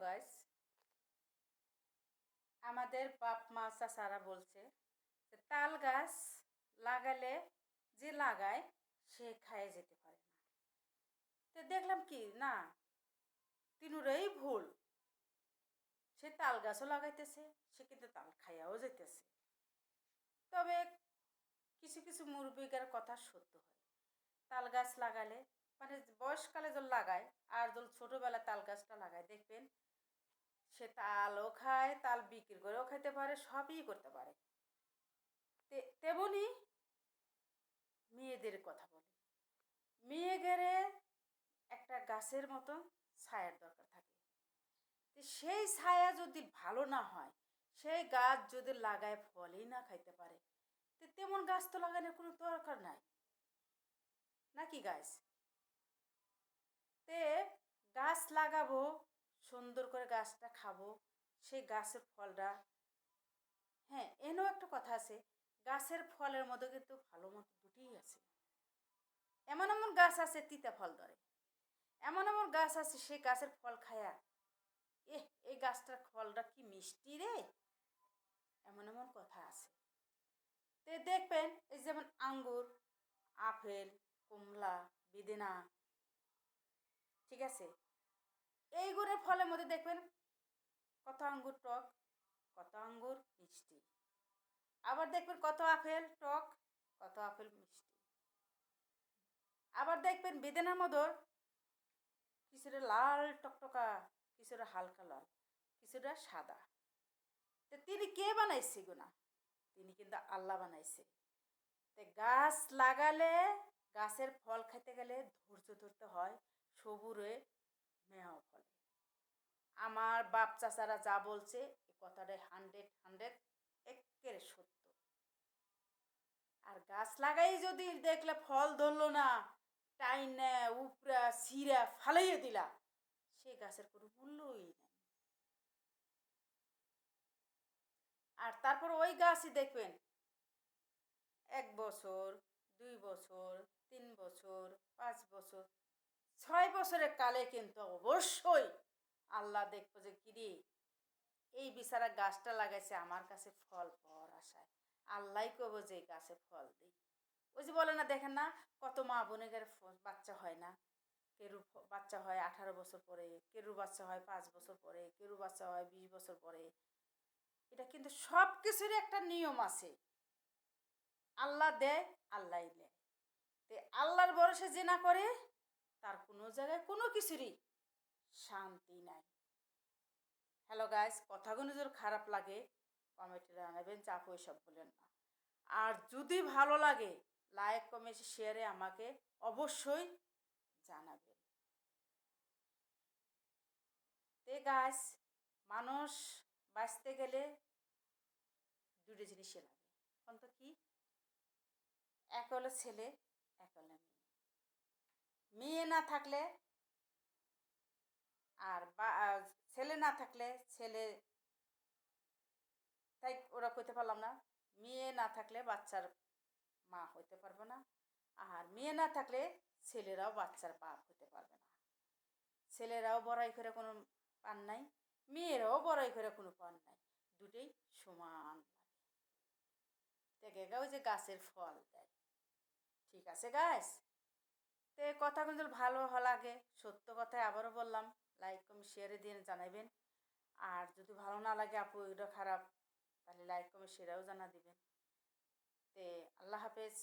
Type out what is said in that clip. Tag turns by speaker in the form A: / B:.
A: Guys, আমাদের বাপ মা চাচারা বলছে যে তাল গাছ লাগালে যে লাগায় সে খায়ে যেতে পারে না। তো দেখলাম কি না, তিনুরেই ভুল। সে তাল গাছও লাগাইতেছে, সে কিন্তু তাল খাইয়াও যেতেছে। তবে কিছু কিছু মুরব্বিকার কথা সত্য হয়। তাল গাছ লাগালে মানে বয়সকালে যখন লাগায় আর যখন ছোটোবেলা তাল গাছটা লাগায় দেখবেন সে তালও খায়, তাল বিক্রি করেও খেতে পারে, সবই করতে পারে। তেমনি মেয়েদের কথা বলি, মেয়েদের একটা গাছের মতো ছায়ার দরকার থাকে। তো সেই ছায়া যদি ভালো না হয়, সেই গাছ যদি লাগায় ফলই না খাইতে পারে, তো তেমন গাছ তো লাগানোর কোনো দরকার নাই, নাকি গাছ? তে গাছ লাগাবো, সুন্দর করে গাছটা খাবো, সেই গাছের ফলটা। হ্যাঁ, এনেও একটা কথা আছে, গাছের ফলের মধ্যে কিন্তু ভালো মতো দুটিই আছে। এমন এমন গাছ আছে তিতা ফল ধরে, এমন এমন গাছ আছে সেই গাছের ফল খায়া এই গাছটার ফলটা কি মিষ্টি রে, এমন এমন কথা আছে। তো দেখবেন এই যেমন আঙ্গুর, আপেল, কমলা, বেদেনা, ঠিক আছে, এইগুলোর ফলের মধ্যে দেখবেন কত আঙ্গুর টক, কত আঙ্গুর মিষ্টি। আবার দেখবেন কত আপেল টক, কত আপেল মিষ্টি। আবার দেখবেন বেদেনার মধ্যে কিছুটা লাল টকটকা, কিছুটা হালকা লাল, কিছুটা সাদা। তো তিনি কে বানাইছে গুনা? তিনি কিন্তু আল্লাহ বানাইছে। তো গাছ লাগালে, গাছের ফল খেতে গেলে ধৈর্য ধরতে হয়, সবুরে মেয়াও ফলে। আমার বাপ চাচারা যা বলছে এই কথাটা 100 একেবারে সত্য। আর গাছ লাগাই যদি দেখলে ফল ধরলো না, টাইনা উপরা ছিঁড়া ফালাইয়ে দিলা, সে গাছের কোনো মূল্যই নেই। আর তারপর ওই গাছই দেখবেন 1 বছর, 2 বছর, 3 বছর, 5 বছর, 6 বছরের কালে কিন্তু অবশ্যই আল্লাহ দেখবো যে কিরে এই বিচারা গাছটা লাগাইছে আমার কাছে ফল পাওয়ার আশায়, আল্লাহ কব যে এই গাছে ফল দিই। ওই যে বলে না, দেখেন না কত মা বোনের বাচ্চা হয় না, কেরু বাচ্চা হয় 18 বছর পরে, কেরু বাচ্চা হয় 5 বছর পরে, কেরু বাচ্চা হয় 20 বছর পরে। এটা কিন্তু সব কিছুরই একটা নিয়ম আছে। আল্লাহ দেয়, আল্লাহ নেয়। তে আল্লাহর ভরসা যে না করে তার কোনো জায়গায় কোনো কিছুরই শান্তি নাই। হ্যালো গাইস, কথাগুলো যদি খারাপ লাগে কমেন্টে জানাবেন, চাপ ওইসব বলেন না। আর যদি ভালো লাগে লাইক কমেন্ট শেয়ারে আমাকে অবশ্যই জানাবেন। তে গাইস, মানুষ বাঁচতে গেলে দুটো জিনিসই লাগে। এখন তো কি, এক হলো ছেলে, এক হলো মেয়ে। মেয়ে না থাকলে আর ছেলে না থাকলে ছেলে, তাই ওরা কইতে পারলাম না, মেয়ে না থাকলে বাচ্চার মা হইতে পারবে না, আর মেয়ে না থাকলে ছেলেরাও বাচ্চার বাপ হতে পারবে না। ছেলেরাও বড়াই করে কোনো পান নাই, মেয়েরাও বড়াই করে কোনো পান নাই, দুটোই সমান লাগে। দেখে ওই যে গাছের ফল দেয়। ঠিক আছে গাছ, তো কথা কিন্তু ভালো লাগে, সত্য কথায় আবারও বললাম, লাইক কমেন্ট শেয়ারে দিয়ে জানাবেন। আর যদি ভালো না লাগে আপু এটা খারাপ, তাহলে লাইক কমেন্ট শেয়ারেও জানা দিবেন। তে আল্লাহ হাফেজ।